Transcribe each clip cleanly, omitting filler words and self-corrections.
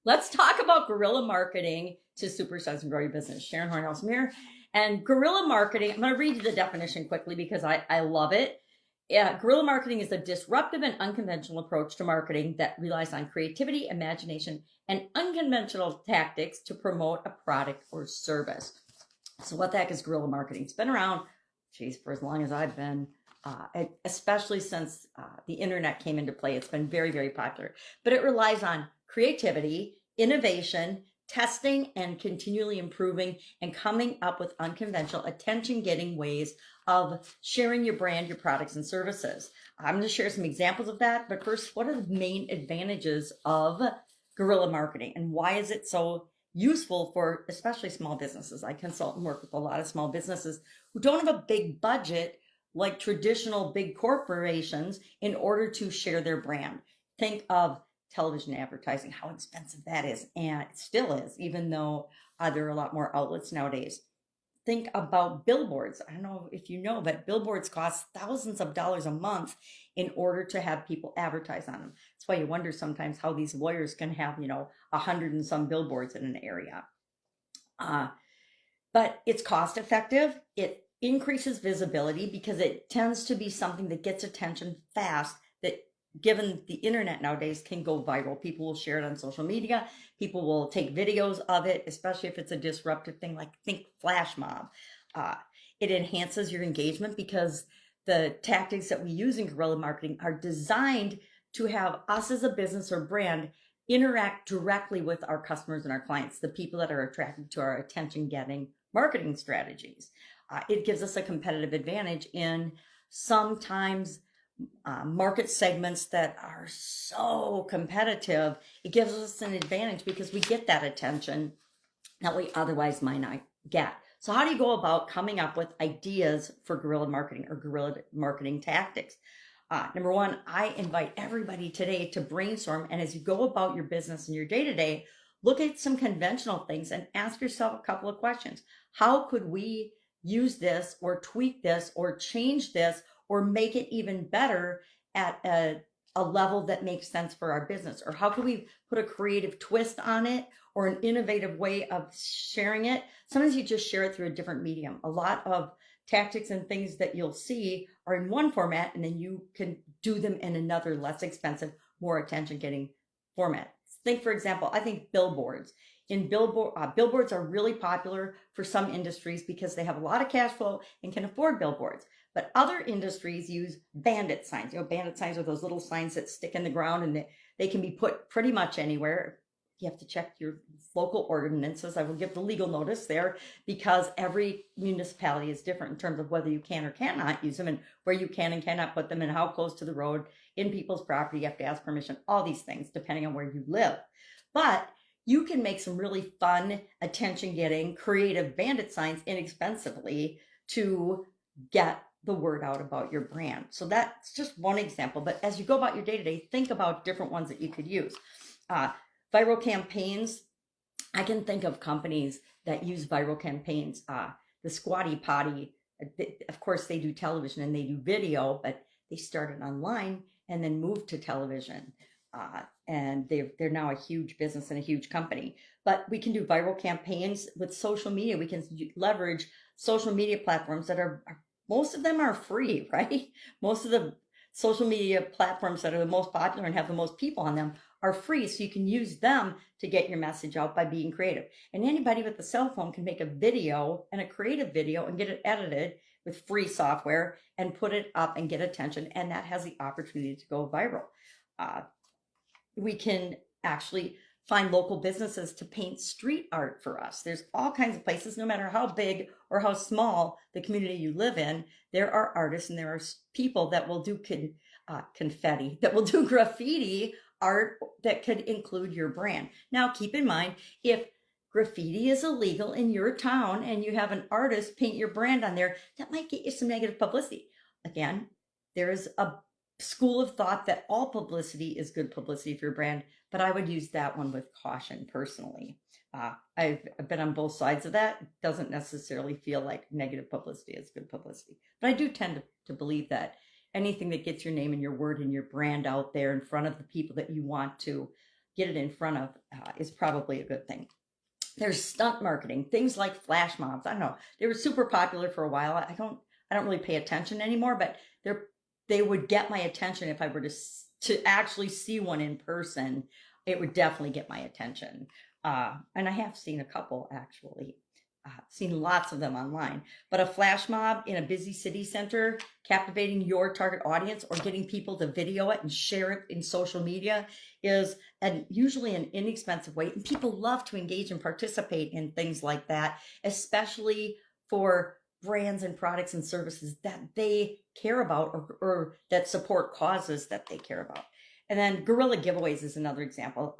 Let's talk about guerrilla marketing to supersize and grow your business. Sharon Horne-Ellstrom here. And guerrilla marketing, I'm going to read you the definition quickly because I love it. Yeah, guerrilla marketing is a disruptive and unconventional approach to marketing that relies on creativity, imagination, and unconventional tactics to promote a product or service. So what the heck is guerrilla marketing? It's been around, geez, for as long as I've been, especially since the internet came into play. It's been very, very popular. But it relies on creativity, innovation, testing, and continually improving and coming up with unconventional, attention-getting ways of sharing your brand, your products, and services. I'm going to share some examples of that. But first, what are the main advantages of guerrilla marketing and why is it so useful for especially small businesses? I consult and work with a lot of small businesses who don't have a big budget like traditional big corporations in order to share their brand. Think of television advertising, how expensive that is, and it still is, even though there are a lot more outlets nowadays. Think about billboards. I don't know if you know, but billboards cost thousands of dollars a month in order to have people advertise on them. That's why you wonder sometimes how these lawyers can have, 100 and some billboards in an area. But it's cost effective. It increases visibility because it tends to be something that gets attention fast, that given the internet nowadays can go viral. People will share it on social media. People will take videos of it, especially if it's a disruptive thing, like think flash mob. It enhances your engagement because the tactics that we use in guerrilla marketing are designed to have us as a business or brand interact directly with our customers and our clients, the people that are attracted to our attention-getting marketing strategies. It gives us a competitive advantage in sometimes market segments that are so competitive. It gives us an advantage because we get that attention that we otherwise might not get. So how do you go about coming up with ideas for guerrilla marketing or guerrilla marketing tactics? Number one, I invite everybody today to brainstorm. And as you go about your business and your day-to-day, look at some conventional things and ask yourself a couple of questions. How could we use this or tweak this or change this or make it even better at a level that makes sense for our business? Or how can we put a creative twist on it or an innovative way of sharing it? Sometimes you just share it through a different medium. A lot of tactics and things that you'll see are in one format, and then you can do them in another less expensive, more attention-getting format. Think, for example, I think billboards. Billboards are really popular for some industries because they have a lot of cash flow and can afford billboards. But other industries use bandit signs. Bandit signs are those little signs that stick in the ground, and they can be put pretty much anywhere. You have to check your local ordinances. I will give the legal notice there because every municipality is different in terms of whether you can or cannot use them and where you can and cannot put them and how close to the road, in people's property, you have to ask permission, all these things depending on where you live. But you can make some really fun, attention-getting, creative bandit signs inexpensively to get the word out about your brand. So that's just one example. But as you go about your day-to-day, think about different ones that you could use. Viral campaigns. I can think of companies that use viral campaigns. The Squatty Potty, of course, they do television and they do video, but they started online and then moved to television. And they're now a huge business and a huge company. But we can do viral campaigns with social media. We can leverage social media platforms that are most of them are free, right? Most of the social media platforms that are the most popular and have the most people on them are free. So you can use them to get your message out by being creative. And anybody with a cell phone can make a video and a creative video and get it edited with free software and put it up and get attention. And that has the opportunity to go viral. We can actually find local businesses to paint street art for us. There's all kinds of places, no matter how big or how small the community you live in, there are artists and there are people that will do confetti, that will do graffiti art that could include your brand. Now, keep in mind, if graffiti is illegal in your town and you have an artist paint your brand on there, that might get you some negative publicity. Again, there is a school of thought that all publicity is good publicity for your brand, but I would use that one with caution personally. I've been on both sides of that. It doesn't necessarily feel like negative publicity is good publicity, but I do tend to believe that anything that gets your name and your word and your brand out there in front of the people that you want to get it in front of is probably a good thing. There's stunt marketing, things like flash mobs. I don't know. They were super popular for a while. I don't really pay attention anymore, but they would get my attention if I were to actually see one in person. It would definitely get my attention. And I have seen a couple actually. Seen lots of them online. But a flash mob in a busy city center, captivating your target audience or getting people to video it and share it in social media is usually an inexpensive way. And people love to engage and participate in things like that, especially for brands and products and services that they care about or that support causes that they care about. And then guerrilla giveaways is another example.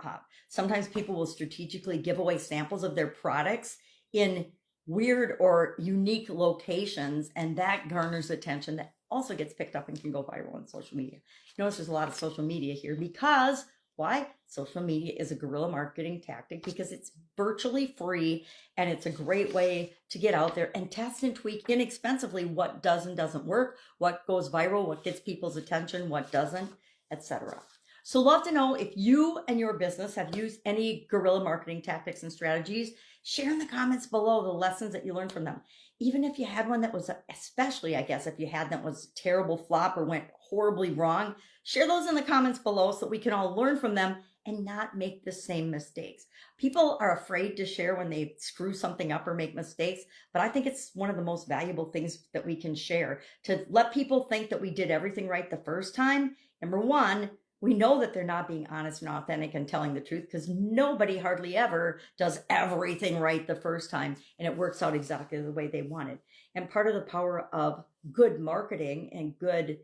Sometimes people will strategically give away samples of their products in weird or unique locations, and that garners attention that also gets picked up and can go viral on social media. Notice there's a lot of social media here because why? Social media is a guerrilla marketing tactic because it's virtually free and it's a great way to get out there and test and tweak inexpensively what does and doesn't work, what goes viral, what gets people's attention, what doesn't, etc. So love to know if you and your business have used any guerrilla marketing tactics and strategies. Share in the comments below the lessons that you learned from them. Even if you had one that was, especially I guess if you had that was terrible flop or went horribly wrong, share those in the comments below so that we can all learn from them and not make the same mistakes. People are afraid to share when they screw something up or make mistakes, but I think it's one of the most valuable things that we can share to let people think that we did everything right the first time. Number one, we know that they're not being honest and authentic and telling the truth because nobody hardly ever does everything right the first time and it works out exactly the way they wanted. And part of the power of good marketing and good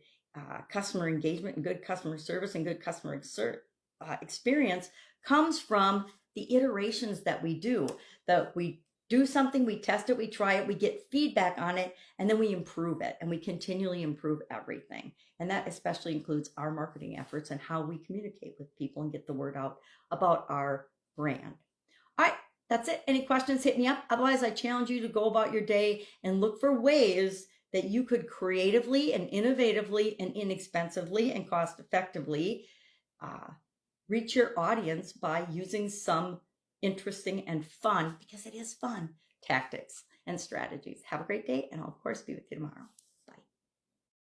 customer engagement and good customer service and good customer experience comes from the iterations that we do. That we do something, we test it, we try it, we get feedback on it, and then we improve it, and we continually improve everything. And that especially includes our marketing efforts and how we communicate with people and get the word out about our brand. All right, that's it. Any questions, hit me up. Otherwise, I challenge you to go about your day and look for ways that you could creatively and innovatively and inexpensively and cost effectively reach your audience by using some interesting and fun, because it is fun, tactics and strategies. Have a great day, and I'll of course be with you tomorrow.